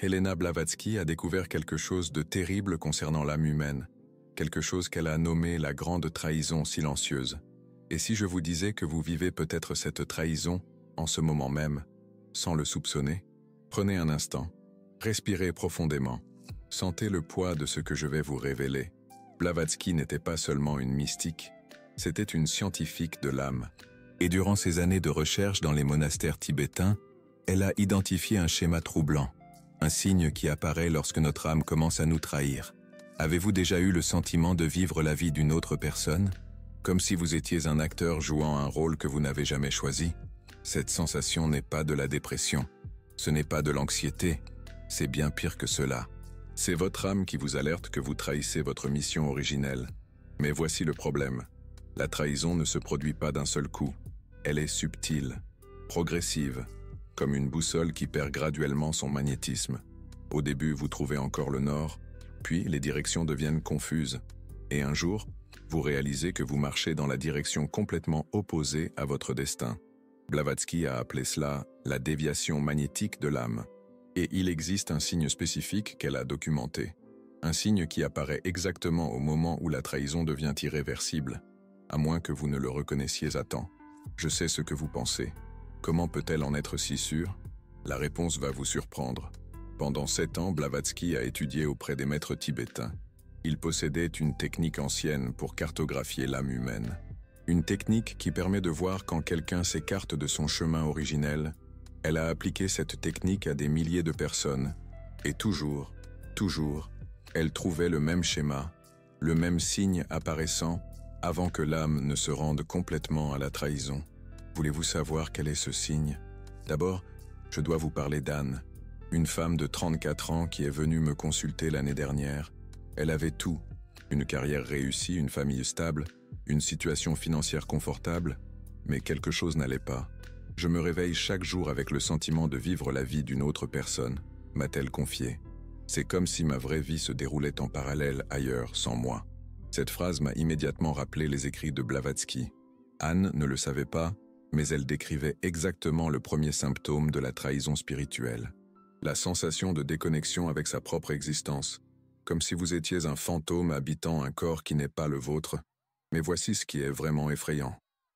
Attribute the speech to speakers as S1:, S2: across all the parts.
S1: Helena Blavatsky a découvert quelque chose de terrible concernant l'âme humaine, quelque chose qu'elle a nommé la grande trahison silencieuse. Et si je vous disais que vous vivez peut-être cette trahison, en ce moment même, sans le soupçonner? Prenez un instant, respirez profondément, sentez le poids de ce que je vais vous révéler. Blavatsky n'était pas seulement une mystique, c'était une scientifique de l'âme. Et durant ses années de recherche dans les monastères tibétains, elle a identifié un schéma troublant, un signe qui apparaît lorsque notre âme commence à nous trahir. Avez-vous déjà eu le sentiment de vivre la vie d'une autre personne, comme si vous étiez un acteur jouant un rôle que vous n'avez jamais choisi? Cette sensation n'est pas de la dépression, ce n'est pas de l'anxiété, c'est bien pire que cela. C'est votre âme qui vous alerte que vous trahissez votre mission originelle. Mais voici le problème. La trahison ne se produit pas d'un seul coup. Elle est subtile, progressive, comme une boussole qui perd graduellement son magnétisme. Au début, vous trouvez encore le nord, puis les directions deviennent confuses. Et un jour, vous réalisez que vous marchez dans la direction complètement opposée à votre destin. Blavatsky a appelé cela la déviation magnétique de l'âme. Et il existe un signe spécifique qu'elle a documenté. Un signe qui apparaît exactement au moment où la trahison devient irréversible, à moins que vous ne le reconnaissiez à temps. Je sais ce que vous pensez. Comment peut-elle en être si sûre? La réponse va vous surprendre. Pendant 7 ans, Blavatsky a étudié auprès des maîtres tibétains. Il possédait une technique ancienne pour cartographier l'âme humaine. Une technique qui permet de voir quand quelqu'un s'écarte de son chemin originel. Elle a appliqué cette technique à des milliers de personnes. Et toujours, elle trouvait le même schéma, le même signe apparaissant avant que l'âme ne se rende complètement à la trahison. Voulez-vous savoir quel est ce signe? D'abord, je dois vous parler d'Anne, une femme de 34 ans qui est venue me consulter l'année dernière. Elle avait tout, une carrière réussie, une famille stable, une situation financière confortable, mais quelque chose n'allait pas. Je me réveille chaque jour avec le sentiment de vivre la vie d'une autre personne, m'a-t-elle confié. C'est comme si ma vraie vie se déroulait en parallèle ailleurs, sans moi. Cette phrase m'a immédiatement rappelé les écrits de Blavatsky. Anne ne le savait pas, mais elle décrivait exactement le premier symptôme de la trahison spirituelle. La sensation de déconnexion avec sa propre existence, comme si vous étiez un fantôme habitant un corps qui n'est pas le vôtre. Mais voici ce qui est vraiment effrayant.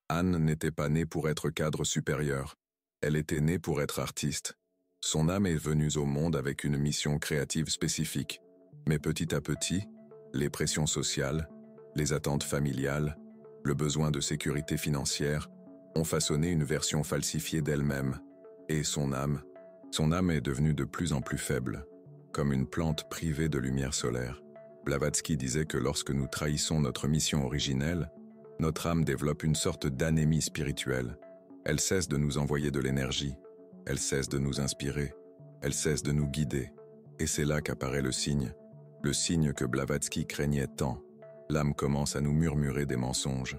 S1: Anne n'était pas née pour être cadre supérieur. Elle était née pour être artiste. Son âme est venue au monde avec une mission créative spécifique. Mais petit à petit, les pressions sociales, les attentes familiales, le besoin de sécurité financière ont façonné une version falsifiée d'elle-même. Et son âme est devenue de plus en plus faible, comme une plante privée de lumière solaire. Blavatsky disait que lorsque nous trahissons notre mission originelle, notre âme développe une sorte d'anémie spirituelle. Elle cesse de nous envoyer de l'énergie, elle cesse de nous inspirer, elle cesse de nous guider. Et c'est là qu'apparaît le signe que Blavatsky craignait tant. L'âme commence à nous murmurer des mensonges.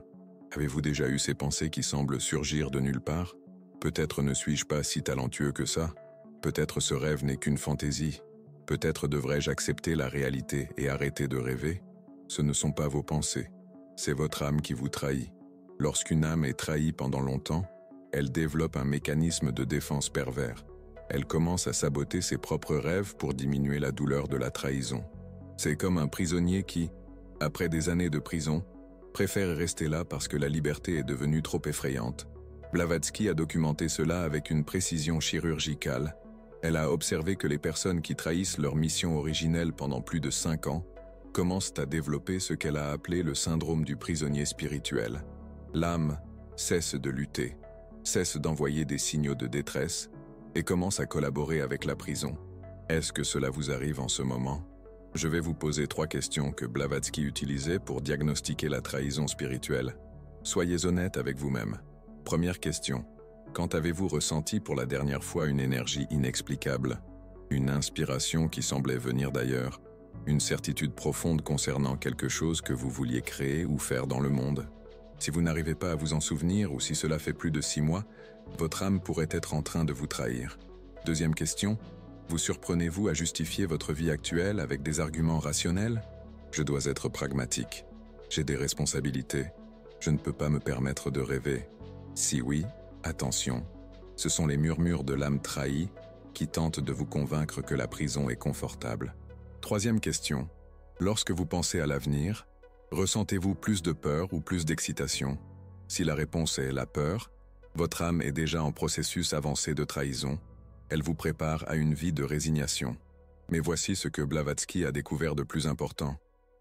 S1: Avez-vous déjà eu ces pensées qui semblent surgir de nulle part? Peut-être ne suis-je pas si talentueux que ça? Peut-être ce rêve n'est qu'une fantaisie? Peut-être devrais-je accepter la réalité et arrêter de rêver? Ce ne sont pas vos pensées. C'est votre âme qui vous trahit. Lorsqu'une âme est trahie pendant longtemps, elle développe un mécanisme de défense pervers. Elle commence à saboter ses propres rêves pour diminuer la douleur de la trahison. C'est comme un prisonnier qui, après des années de prison, préfère rester là parce que la liberté est devenue trop effrayante. Blavatsky a documenté cela avec une précision chirurgicale. Elle a observé que les personnes qui trahissent leur mission originelle pendant plus de 5 ans commencent à développer ce qu'elle a appelé le syndrome du prisonnier spirituel. L'âme cesse de lutter, cesse d'envoyer des signaux de détresse et commence à collaborer avec la prison. Est-ce que cela vous arrive en ce moment? Je vais vous poser 3 questions que Blavatsky utilisait pour diagnostiquer la trahison spirituelle. Soyez honnête avec vous-même. Première question. Quand avez-vous ressenti pour la dernière fois une énergie inexplicable? Une inspiration qui semblait venir d'ailleurs? Une certitude profonde concernant quelque chose que vous vouliez créer ou faire dans le monde? Si vous n'arrivez pas à vous en souvenir ou si cela fait plus de 6 mois, votre âme pourrait être en train de vous trahir. Deuxième question. Vous surprenez-vous à justifier votre vie actuelle avec des arguments rationnels? Je dois être pragmatique. J'ai des responsabilités. Je ne peux pas me permettre de rêver. Si oui, attention. Ce sont les murmures de l'âme trahie qui tente de vous convaincre que la prison est confortable. Troisième question. Lorsque vous pensez à l'avenir, ressentez-vous plus de peur ou plus d'excitation? Si la réponse est la peur, votre âme est déjà en processus avancé de trahison. Elle vous prépare à une vie de résignation. Mais voici ce que Blavatsky a découvert de plus important.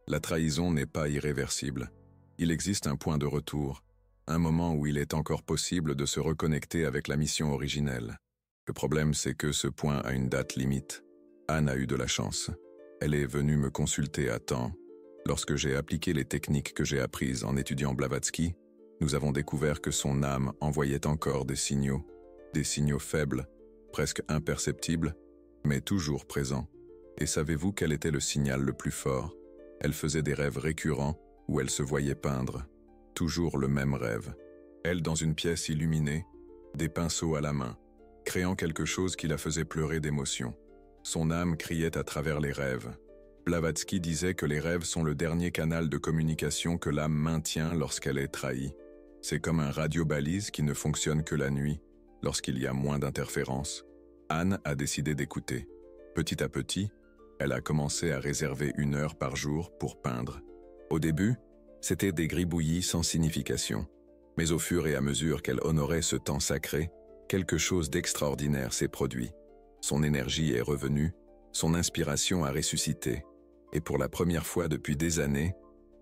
S1: La trahison n'est pas irréversible. Il existe un point de retour, un moment où il est encore possible de se reconnecter avec la mission originelle. Le problème, c'est que ce point a une date limite. Anne a eu de la chance. Elle est venue me consulter à temps. Lorsque j'ai appliqué les techniques que j'ai apprises en étudiant Blavatsky, nous avons découvert que son âme envoyait encore des signaux faibles, presque imperceptibles, mais toujours présents. Et savez-vous quel était le signal le plus fort? Elle faisait des rêves récurrents où elle se voyait peindre. Toujours le même rêve. Elle dans une pièce illuminée, des pinceaux à la main, créant quelque chose qui la faisait pleurer d'émotion. Son âme criait à travers les rêves. Blavatsky disait que les rêves sont le dernier canal de communication que l'âme maintient lorsqu'elle est trahie. C'est comme un radio-balise qui ne fonctionne que la nuit, lorsqu'il y a moins d'interférences. Anne a décidé d'écouter. Petit à petit, elle a commencé à réserver 1 heure par jour pour peindre. Au début, c'était des gribouillis sans signification. Mais au fur et à mesure qu'elle honorait ce temps sacré, quelque chose d'extraordinaire s'est produit. Son énergie est revenue, son inspiration a ressuscité. Et pour la première fois depuis des années,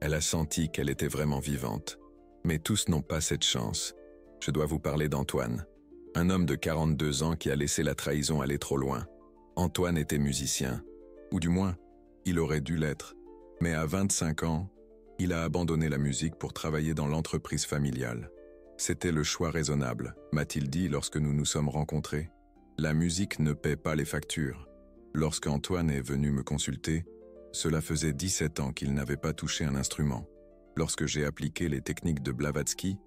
S1: elle a senti qu'elle était vraiment vivante. Mais tous n'ont pas cette chance. Je dois vous parler d'Antoine, un homme de 42 ans qui a laissé la trahison aller trop loin. Antoine était musicien, ou du moins, il aurait dû l'être. Mais à 25 ans, il a abandonné la musique pour travailler dans l'entreprise familiale. C'était le choix raisonnable, m'a-t-il dit lorsque nous nous sommes rencontrés. La musique ne paie pas les factures. Lorsqu'Antoine est venu me consulter, cela faisait 17 ans qu'il n'avait pas touché un instrument. Lorsque j'ai appliqué les techniques de Blavatsky,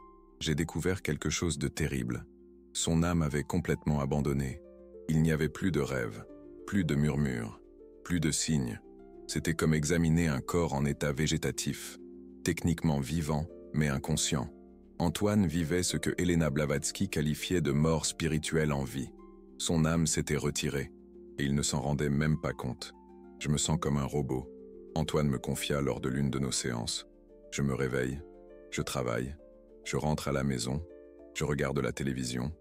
S1: j'ai découvert quelque chose de terrible. Son âme avait complètement abandonné. Il n'y avait plus de rêves, plus de murmures, plus de signes. C'était comme examiner un corps en état végétatif, techniquement vivant, mais inconscient. Antoine vivait ce que Elena Blavatsky qualifiait de mort spirituelle en vie. Son âme s'était retirée, et il ne s'en rendait même pas compte. Je me sens comme un robot. Antoine me confia lors de l'une de nos séances. Je me réveille, je travaille, je rentre à la maison, je regarde la télévision,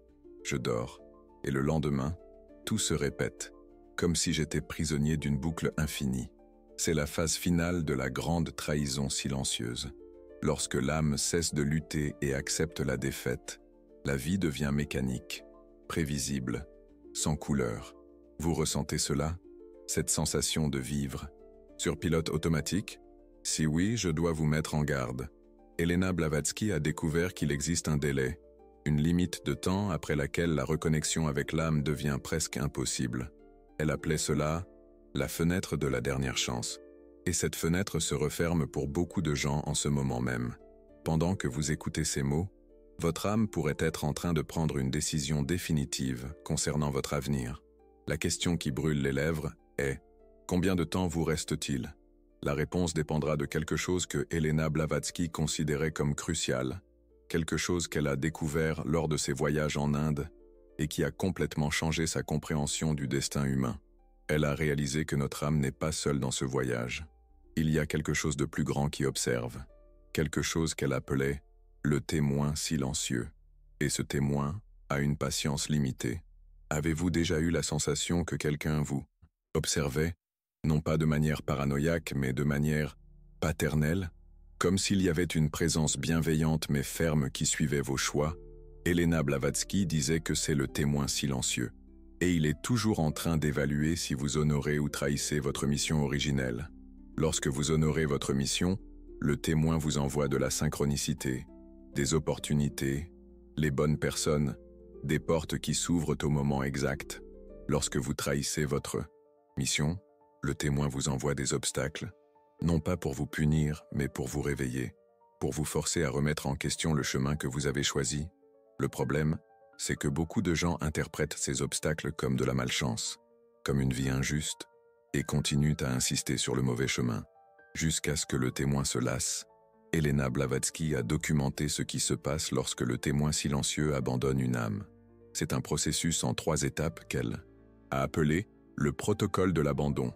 S1: je dors, et le lendemain, tout se répète, comme si j'étais prisonnier d'une boucle infinie. C'est la phase finale de la grande trahison silencieuse. Lorsque l'âme cesse de lutter et accepte la défaite, la vie devient mécanique, prévisible, sans couleur. Vous ressentez cela? Cette sensation de vivre? Sur pilote automatique? Si oui, je dois vous mettre en garde. Elena Blavatsky a découvert qu'il existe un délai, une limite de temps après laquelle la reconnexion avec l'âme devient presque impossible. Elle appelait cela la fenêtre de la dernière chance. Et cette fenêtre se referme pour beaucoup de gens en ce moment même. Pendant que vous écoutez ces mots, votre âme pourrait être en train de prendre une décision définitive concernant votre avenir. La question qui brûle les lèvres est « Combien de temps vous reste-t-il » La réponse dépendra de quelque chose que Elena Blavatsky considérait comme crucial, quelque chose qu'elle a découvert lors de ses voyages en Inde et qui a complètement changé sa compréhension du destin humain. Elle a réalisé que notre âme n'est pas seule dans ce voyage. Il y a quelque chose de plus grand qui observe, quelque chose qu'elle appelait le témoin silencieux. Et ce témoin a une patience limitée. Avez-vous déjà eu la sensation que quelqu'un vous observait, non pas de manière paranoïaque, mais de manière paternelle, comme s'il y avait une présence bienveillante mais ferme qui suivait vos choix? Elena Blavatsky disait que c'est le témoin silencieux. Et il est toujours en train d'évaluer si vous honorez ou trahissez votre mission originelle. Lorsque vous honorez votre mission, le témoin vous envoie de la synchronicité, des opportunités, les bonnes personnes, des portes qui s'ouvrent au moment exact. Lorsque vous trahissez votre mission, le témoin vous envoie des obstacles, non pas pour vous punir, mais pour vous réveiller, pour vous forcer à remettre en question le chemin que vous avez choisi. Le problème, c'est que beaucoup de gens interprètent ces obstacles comme de la malchance, comme une vie injuste, et continuent à insister sur le mauvais chemin, jusqu'à ce que le témoin se lasse. Elena Blavatsky a documenté ce qui se passe lorsque le témoin silencieux abandonne une âme. C'est un processus en 3 étapes qu'elle à appeler le protocole de l'abandon.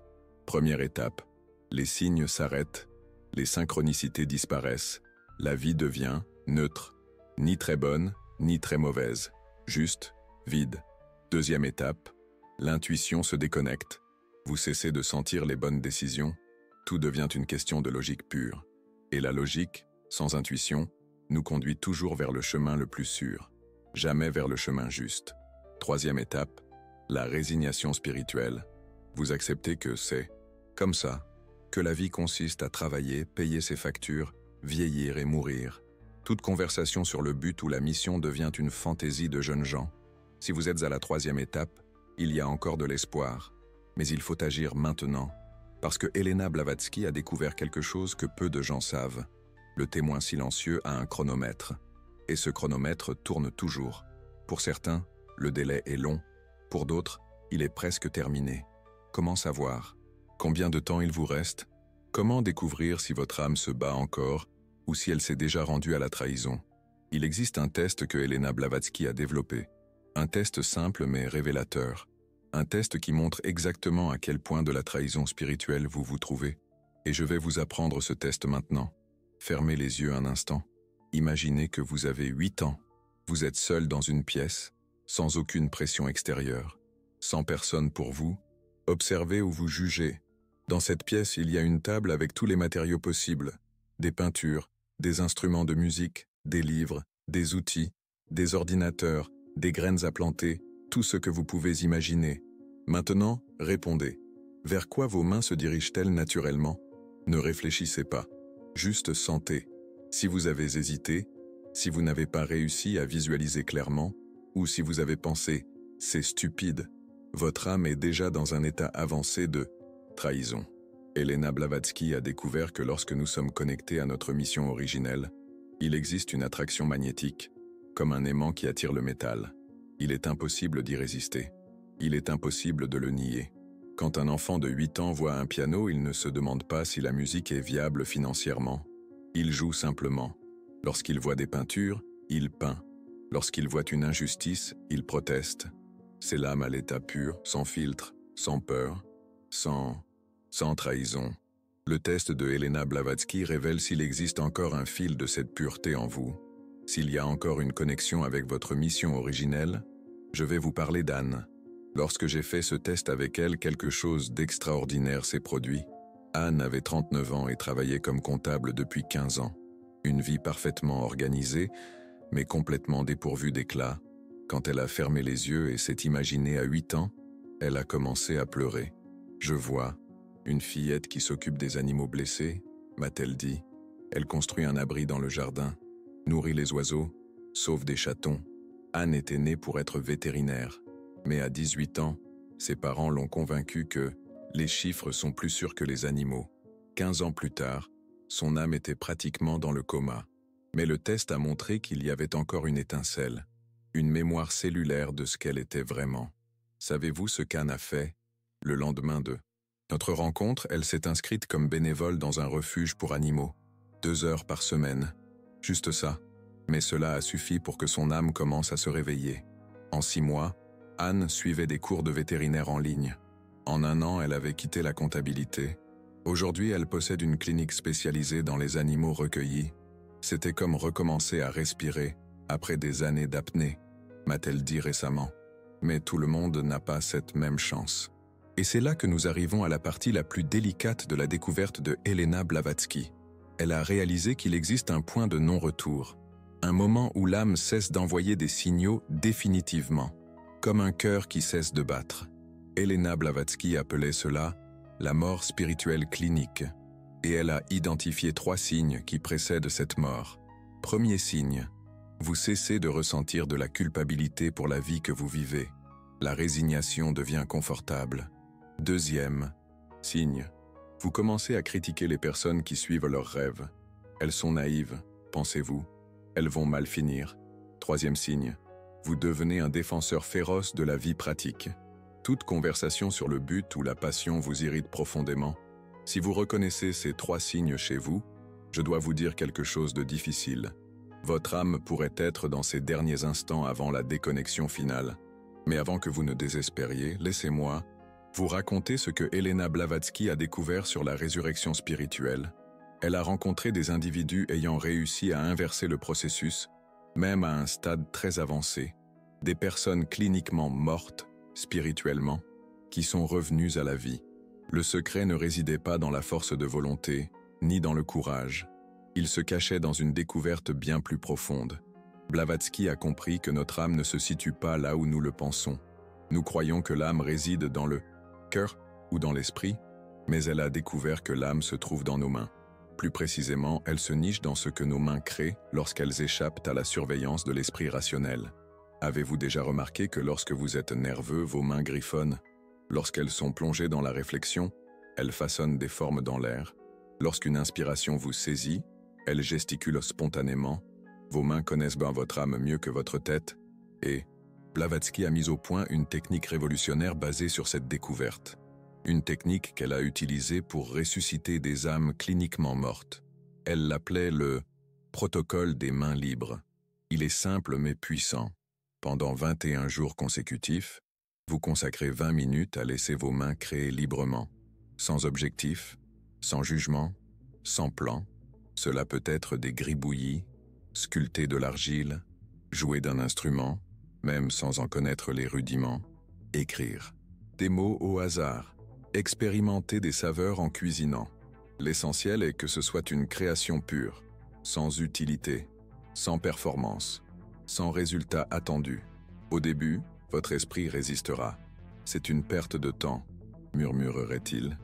S1: Première étape, les signes s'arrêtent, les synchronicités disparaissent, la vie devient neutre, ni très bonne, ni très mauvaise, juste, vide. Deuxième étape, l'intuition se déconnecte. Vous cessez de sentir les bonnes décisions, tout devient une question de logique pure. Et la logique, sans intuition, nous conduit toujours vers le chemin le plus sûr, jamais vers le chemin juste. Troisième étape, la résignation spirituelle. Vous acceptez que c'est comme ça, que la vie consiste à travailler, payer ses factures, vieillir et mourir. Toute conversation sur le but ou la mission devient une fantaisie de jeunes gens. Si vous êtes à la troisième étape, il y a encore de l'espoir. Mais il faut agir maintenant, parce que Elena Blavatsky a découvert quelque chose que peu de gens savent. Le témoin silencieux a un chronomètre, et ce chronomètre tourne toujours. Pour certains, le délai est long, pour d'autres, il est presque terminé. Comment savoir? Combien de temps il vous reste? Comment découvrir si votre âme se bat encore, ou si elle s'est déjà rendue à la trahison? Il existe un test que Elena Blavatsky a développé, un test simple mais révélateur. Un test qui montre exactement à quel point de la trahison spirituelle vous vous trouvez. Et je vais vous apprendre ce test maintenant. Fermez les yeux un instant. Imaginez que vous avez 8 ans. Vous êtes seul dans une pièce, sans aucune pression extérieure, sans personne pour vous. Observez ou vous jugez. Dans cette pièce, il y a une table avec tous les matériaux possibles. Des peintures, des instruments de musique, des livres, des outils, des ordinateurs, des graines à planter, tout ce que vous pouvez imaginer. Maintenant, répondez. Vers quoi vos mains se dirigent-elles naturellement? Ne réfléchissez pas. Juste sentez. Si vous avez hésité, si vous n'avez pas réussi à visualiser clairement, ou si vous avez pensé « c'est stupide », votre âme est déjà dans un état avancé de trahison. Elena Blavatsky a découvert que lorsque nous sommes connectés à notre mission originelle, il existe une attraction magnétique, comme un aimant qui attire le métal. Il est impossible d'y résister. Il est impossible de le nier. Quand un enfant de 8 ans voit un piano, il ne se demande pas si la musique est viable financièrement. Il joue simplement. Lorsqu'il voit des peintures, il peint. Lorsqu'il voit une injustice, il proteste. C'est l'âme à l'état pur, sans filtre, sans peur, sans trahison. Le test de Elena Blavatsky révèle s'il existe encore un fil de cette pureté en vous. S'il y a encore une connexion avec votre mission originelle, je vais vous parler d'Anne. Lorsque j'ai fait ce test avec elle, quelque chose d'extraordinaire s'est produit. Anne avait 39 ans et travaillait comme comptable depuis 15 ans. Une vie parfaitement organisée, mais complètement dépourvue d'éclat. Quand elle a fermé les yeux et s'est imaginée à 8 ans, elle a commencé à pleurer. « Je vois, une fillette qui s'occupe des animaux blessés », m'a-t-elle dit. Elle construit un abri dans le jardin, nourrit les oiseaux, sauve des chatons. Anne était née pour être vétérinaire. Mais à 18 ans, ses parents l'ont convaincue que les chiffres sont plus sûrs que les animaux. 15 ans plus tard, son âme était pratiquement dans le coma. Mais le test a montré qu'il y avait encore une étincelle, une mémoire cellulaire de ce qu'elle était vraiment. Savez-vous ce qu'Anne a fait le lendemain de notre rencontre? Elle s'est inscrite comme bénévole dans un refuge pour animaux, 2 heures par semaine. Juste ça. Mais cela a suffi pour que son âme commence à se réveiller. En 6 mois, Anne suivait des cours de vétérinaire en ligne. En 1 an, elle avait quitté la comptabilité. Aujourd'hui, elle possède une clinique spécialisée dans les animaux recueillis. C'était comme recommencer à respirer après des années d'apnée, m'a-t-elle dit récemment. Mais tout le monde n'a pas cette même chance. Et c'est là que nous arrivons à la partie la plus délicate de la découverte de Elena Blavatsky. Elle a réalisé qu'il existe un point de non-retour, un moment où l'âme cesse d'envoyer des signaux définitivement, comme un cœur qui cesse de battre. Elena Blavatsky appelait cela la mort spirituelle clinique, et elle a identifié 3 signes qui précèdent cette mort. Premier signe, vous cessez de ressentir de la culpabilité pour la vie que vous vivez. La résignation devient confortable. Deuxième signe, vous commencez à critiquer les personnes qui suivent leurs rêves. Elles sont naïves, pensez-vous. Elles vont mal finir. Troisième signe, vous devenez un défenseur féroce de la vie pratique. Toute conversation sur le but ou la passion vous irrite profondément. Si vous reconnaissez ces 3 signes chez vous, je dois vous dire quelque chose de difficile. Votre âme pourrait être dans ces derniers instants avant la déconnexion finale. Mais avant que vous ne désespériez, laissez-moi vous raconter ce que Elena Blavatsky a découvert sur la résurrection spirituelle. Elle a rencontré des individus ayant réussi à inverser le processus, même à un stade très avancé, des personnes cliniquement mortes, spirituellement, qui sont revenues à la vie. Le secret ne résidait pas dans la force de volonté, ni dans le courage. Il se cachait dans une découverte bien plus profonde. Blavatsky a compris que notre âme ne se situe pas là où nous le pensons. Nous croyons que l'âme réside dans le cœur ou dans l'esprit, mais elle a découvert que l'âme se trouve dans nos mains. Plus précisément, elle se niche dans ce que nos mains créent lorsqu'elles échappent à la surveillance de l'esprit rationnel. Avez-vous déjà remarqué que lorsque vous êtes nerveux, vos mains griffonnent? Lorsqu'elles sont plongées dans la réflexion, elles façonnent des formes dans l'air. Lorsqu'une inspiration vous saisit, elles gesticulent spontanément. Vos mains connaissent bien votre âme mieux que votre tête. Et Blavatsky a mis au point une technique révolutionnaire basée sur cette découverte. Une technique qu'elle a utilisée pour ressusciter des âmes cliniquement mortes. Elle l'appelait le protocole des mains libres. Il est simple mais puissant. Pendant 21 jours consécutifs, vous consacrez 20 minutes à laisser vos mains créer librement, sans objectif, sans jugement, sans plan. Cela peut être des gribouillis, sculpter de l'argile, jouer d'un instrument, même sans en connaître les rudiments, écrire. Des mots au hasard, expérimenter des saveurs en cuisinant. L'essentiel est que ce soit une création pure, sans utilité, sans performance, sans résultat attendu. Au début, votre esprit résistera. C'est une perte de temps, murmurerait-il.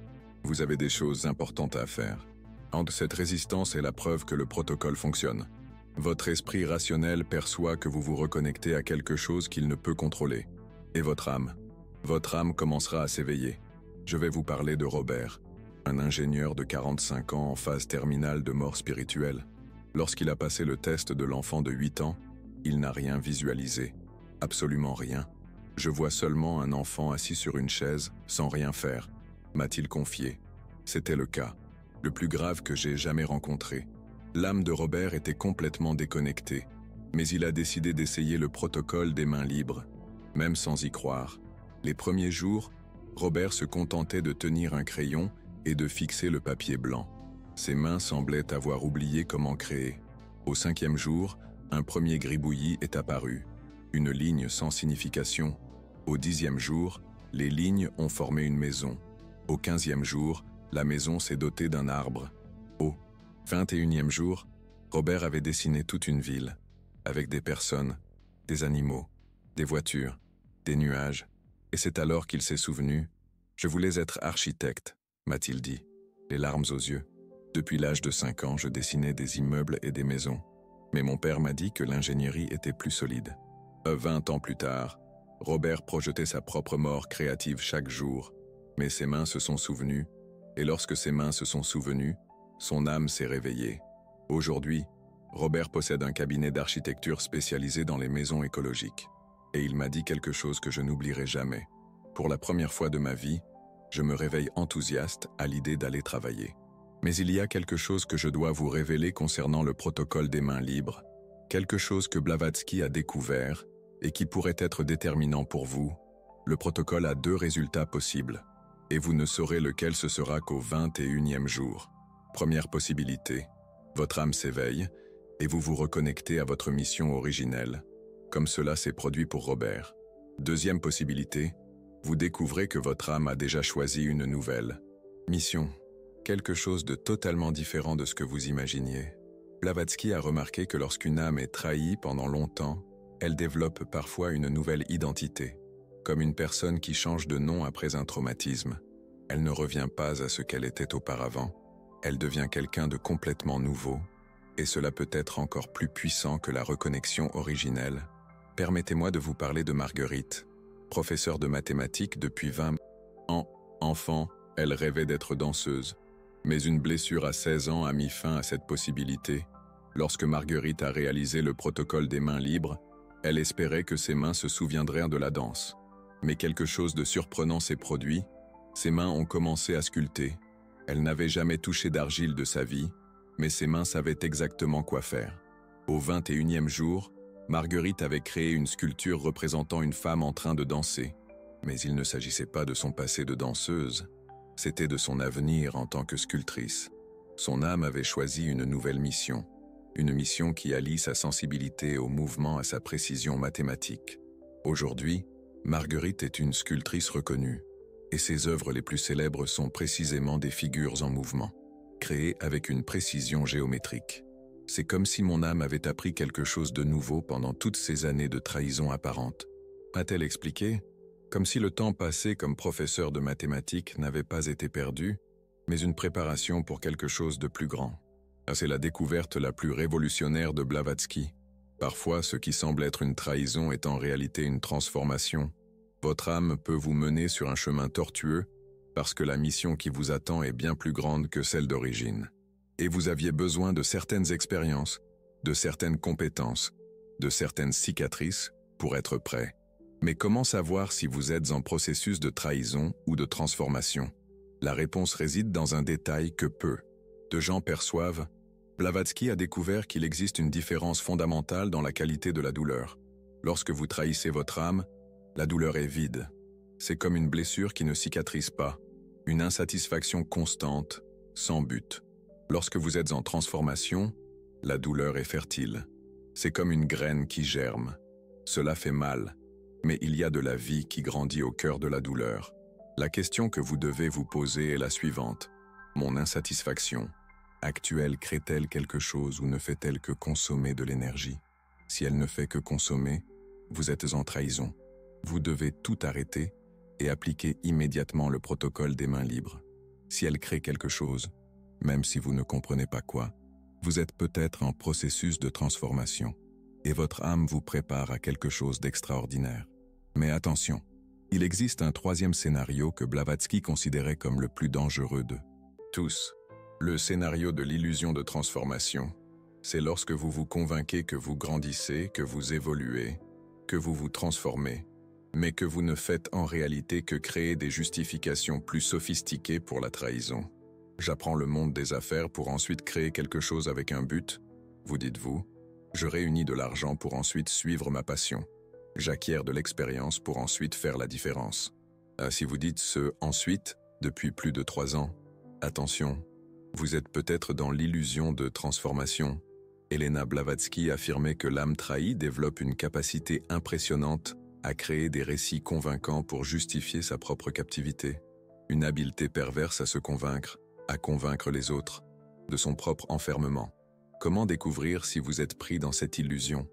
S1: Vous avez des choses importantes à faire. Entre cette résistance est la preuve que le protocole fonctionne. Votre esprit rationnel perçoit que vous vous reconnectez à quelque chose qu'il ne peut contrôler. Et votre âme commencera à s'éveiller. Je vais vous parler de Robert, un ingénieur de 45 ans en phase terminale de mort spirituelle. Lorsqu'il a passé le test de l'enfant de 8 ans, il n'a rien visualisé. Absolument rien. Je vois seulement un enfant assis sur une chaise, sans rien faire, m'a-t-il confié. C'était le cas, le plus grave que j'ai jamais rencontré. L'âme de Robert était complètement déconnectée, mais il a décidé d'essayer le protocole des mains libres, même sans y croire. Les premiers jours, Robert se contentait de tenir un crayon et de fixer le papier blanc. Ses mains semblaient avoir oublié comment créer. Au 5e jour, un premier gribouillis est apparu, une ligne sans signification. Au 10e jour, les lignes ont formé une maison. Au 15e jour, la maison s'est dotée d'un arbre. Au 21e jour, Robert avait dessiné toute une ville, avec des personnes, des animaux, des voitures, des nuages, et c'est alors qu'il s'est souvenu « Je voulais être architecte », m'a-t-il dit, les larmes aux yeux. Depuis l'âge de 5 ans, je dessinais des immeubles et des maisons, mais mon père m'a dit que l'ingénierie était plus solide. 20 ans plus tard, Robert projetait sa propre mort créative chaque jour, mais ses mains se sont souvenues, et lorsque ses mains se sont souvenues, son âme s'est réveillée. Aujourd'hui, Robert possède un cabinet d'architecture spécialisé dans les maisons écologiques. Et il m'a dit quelque chose que je n'oublierai jamais. Pour la première fois de ma vie, je me réveille enthousiaste à l'idée d'aller travailler. Mais il y a quelque chose que je dois vous révéler concernant le protocole des mains libres, quelque chose que Blavatsky a découvert et qui pourrait être déterminant pour vous. Le protocole a 2 résultats possibles, et vous ne saurez lequel ce sera qu'au 21e jour. Première possibilité, votre âme s'éveille et vous vous reconnectez à votre mission originelle, comme cela s'est produit pour Robert. Deuxième possibilité, vous découvrez que votre âme a déjà choisi une nouvelle mission, quelque chose de totalement différent de ce que vous imaginiez. Blavatsky a remarqué que lorsqu'une âme est trahie pendant longtemps, elle développe parfois une nouvelle identité, comme une personne qui change de nom après un traumatisme. Elle ne revient pas à ce qu'elle était auparavant, elle devient quelqu'un de complètement nouveau, et cela peut être encore plus puissant que la reconnexion originelle. Permettez-moi de vous parler de Marguerite, professeure de mathématiques depuis 20 ans. Enfant, elle rêvait d'être danseuse. Mais une blessure à 16 ans a mis fin à cette possibilité. Lorsque Marguerite a réalisé le protocole des mains libres, elle espérait que ses mains se souviendraient de la danse. Mais quelque chose de surprenant s'est produit. Ses mains ont commencé à sculpter. Elle n'avait jamais touché d'argile de sa vie, mais ses mains savaient exactement quoi faire. Au 21e jour, Marguerite avait créé une sculpture représentant une femme en train de danser, mais il ne s'agissait pas de son passé de danseuse, c'était de son avenir en tant que sculptrice. Son âme avait choisi une nouvelle mission, une mission qui allie sa sensibilité au mouvement à sa précision mathématique. Aujourd'hui, Marguerite est une sculptrice reconnue, et ses œuvres les plus célèbres sont précisément des figures en mouvement, créées avec une précision géométrique. C'est comme si mon âme avait appris quelque chose de nouveau pendant toutes ces années de trahison apparente. A-t-elle expliqué? Comme si le temps passé comme professeur de mathématiques n'avait pas été perdu, mais une préparation pour quelque chose de plus grand. C'est la découverte la plus révolutionnaire de Blavatsky. Parfois, ce qui semble être une trahison est en réalité une transformation. Votre âme peut vous mener sur un chemin tortueux parce que la mission qui vous attend est bien plus grande que celle d'origine. Et vous aviez besoin de certaines expériences, de certaines compétences, de certaines cicatrices pour être prêt. Mais comment savoir si vous êtes en processus de trahison ou de transformation? La réponse réside dans un détail que peu de gens perçoivent. Blavatsky a découvert qu'il existe une différence fondamentale dans la qualité de la douleur. Lorsque vous trahissez votre âme, la douleur est vide. C'est comme une blessure qui ne cicatrise pas, une insatisfaction constante, sans but. Lorsque vous êtes en transformation, la douleur est fertile. C'est comme une graine qui germe. Cela fait mal, mais il y a de la vie qui grandit au cœur de la douleur. La question que vous devez vous poser est la suivante. Mon insatisfaction actuelle crée-t-elle quelque chose ou ne fait-elle que consommer de l'énergie? Si elle ne fait que consommer, vous êtes en trahison. Vous devez tout arrêter et appliquer immédiatement le protocole des mains libres. Si elle crée quelque chose, même si vous ne comprenez pas quoi, vous êtes peut-être en processus de transformation et votre âme vous prépare à quelque chose d'extraordinaire. Mais attention, il existe un troisième scénario que Blavatsky considérait comme le plus dangereux de tous. Le scénario de l'illusion de transformation. C'est lorsque vous vous convainquez que vous grandissez, que vous évoluez, que vous vous transformez, mais que vous ne faites en réalité que créer des justifications plus sophistiquées pour la trahison. J'apprends le monde des affaires pour ensuite créer quelque chose avec un but, vous dites-vous. Je réunis de l'argent pour ensuite suivre ma passion. J'acquiers de l'expérience pour ensuite faire la différence. Si vous dites ce « ensuite » depuis plus de 3 ans, attention, vous êtes peut-être dans l'illusion de transformation. Elena Blavatsky affirmait que l'âme trahie développe une capacité impressionnante à créer des récits convaincants pour justifier sa propre captivité. Une habileté perverse à convaincre les autres, de son propre enfermement. Comment découvrir si vous êtes pris dans cette illusion?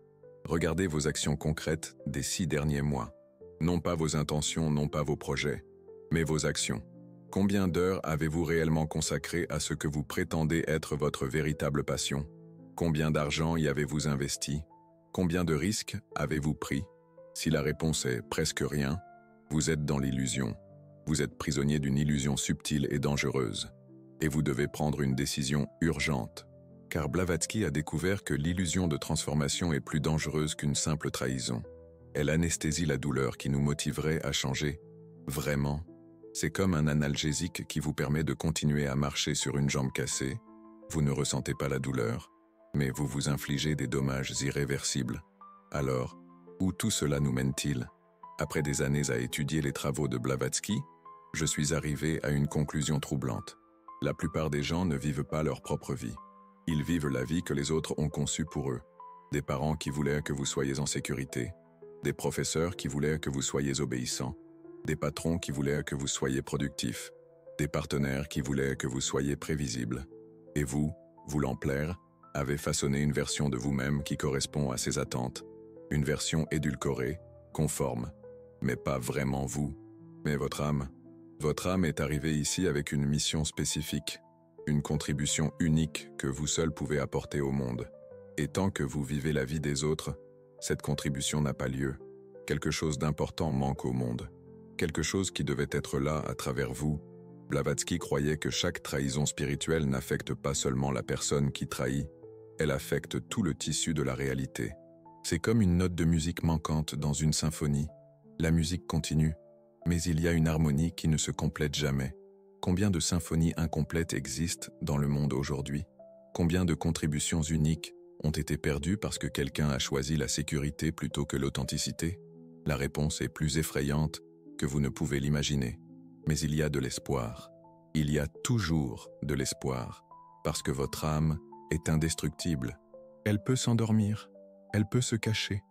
S1: Regardez vos actions concrètes des 6 derniers mois. Non pas vos intentions, non pas vos projets, mais vos actions. Combien d'heures avez-vous réellement consacré à ce que vous prétendez être votre véritable passion? Combien d'argent y avez-vous investi? Combien de risques avez-vous pris? Si la réponse est presque rien, vous êtes dans l'illusion. Vous êtes prisonnier d'une illusion subtile et dangereuse. Et vous devez prendre une décision urgente. Car Blavatsky a découvert que l'illusion de transformation est plus dangereuse qu'une simple trahison. Elle anesthésie la douleur qui nous motiverait à changer. Vraiment, c'est comme un analgésique qui vous permet de continuer à marcher sur une jambe cassée. Vous ne ressentez pas la douleur, mais vous vous infligez des dommages irréversibles. Alors, où tout cela nous mène-t-il? Après des années à étudier les travaux de Blavatsky, je suis arrivé à une conclusion troublante. La plupart des gens ne vivent pas leur propre vie. Ils vivent la vie que les autres ont conçue pour eux. Des parents qui voulaient que vous soyez en sécurité, des professeurs qui voulaient que vous soyez obéissants, des patrons qui voulaient que vous soyez productif, des partenaires qui voulaient que vous soyez prévisible. Et vous, voulant plaire, avez façonné une version de vous-même qui correspond à ces attentes, une version édulcorée, conforme, mais pas vraiment vous, mais votre âme. Votre âme est arrivée ici avec une mission spécifique, une contribution unique que vous seul pouvez apporter au monde. Et tant que vous vivez la vie des autres, cette contribution n'a pas lieu. Quelque chose d'important manque au monde. Quelque chose qui devait être là à travers vous. Blavatsky croyait que chaque trahison spirituelle n'affecte pas seulement la personne qui trahit, elle affecte tout le tissu de la réalité. C'est comme une note de musique manquante dans une symphonie. La musique continue, mais il y a une harmonie qui ne se complète jamais. Combien de symphonies incomplètes existent dans le monde aujourd'hui? Combien de contributions uniques ont été perdus parce que quelqu'un a choisi la sécurité plutôt que l'authenticité? La réponse est plus effrayante que vous ne pouvez l'imaginer. Mais il y a de l'espoir. Il y a toujours de l'espoir, parce que votre âme est indestructible. Elle peut s'endormir, elle peut se cacher,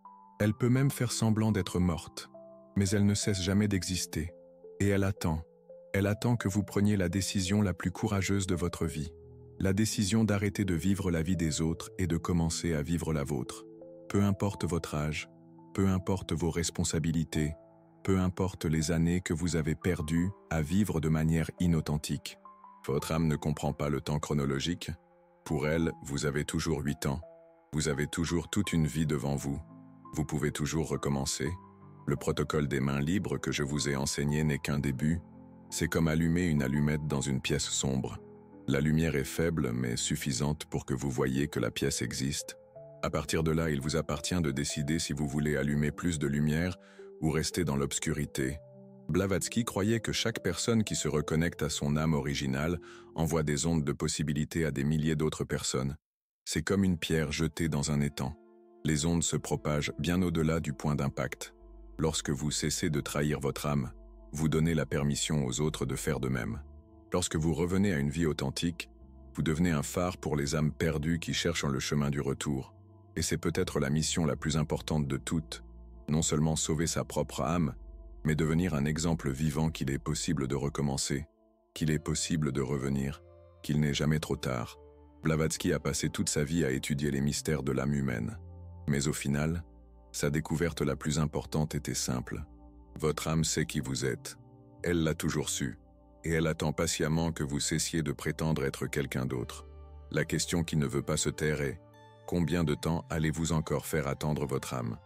S1: elle peut même faire semblant d'être morte, mais elle ne cesse jamais d'exister, et elle attend que vous preniez la décision la plus courageuse de votre vie, la décision d'arrêter de vivre la vie des autres et de commencer à vivre la vôtre. Peu importe votre âge, peu importe vos responsabilités, peu importe les années que vous avez perdues à vivre de manière inauthentique. Votre âme ne comprend pas le temps chronologique. Pour elle, vous avez toujours 8 ans. Vous avez toujours toute une vie devant vous. Vous pouvez toujours recommencer. Le protocole des mains libres que je vous ai enseigné n'est qu'un début. C'est comme allumer une allumette dans une pièce sombre. La lumière est faible mais suffisante pour que vous voyiez que la pièce existe. À partir de là, il vous appartient de décider si vous voulez allumer plus de lumière ou rester dans l'obscurité. Blavatsky croyait que chaque personne qui se reconnecte à son âme originale envoie des ondes de possibilités à des milliers d'autres personnes. C'est comme une pierre jetée dans un étang. Les ondes se propagent bien au-delà du point d'impact. Lorsque vous cessez de trahir votre âme, vous donnez la permission aux autres de faire de même. Lorsque vous revenez à une vie authentique, vous devenez un phare pour les âmes perdues qui cherchent le chemin du retour. Et c'est peut-être la mission la plus importante de toutes, non seulement sauver sa propre âme, mais devenir un exemple vivant qu'il est possible de recommencer, qu'il est possible de revenir, qu'il n'est jamais trop tard. Blavatsky a passé toute sa vie à étudier les mystères de l'âme humaine. Mais au final, sa découverte la plus importante était simple. Votre âme sait qui vous êtes. Elle l'a toujours su. Et elle attend patiemment que vous cessiez de prétendre être quelqu'un d'autre. La question qui ne veut pas se taire est: combien de temps allez-vous encore faire attendre votre âme ?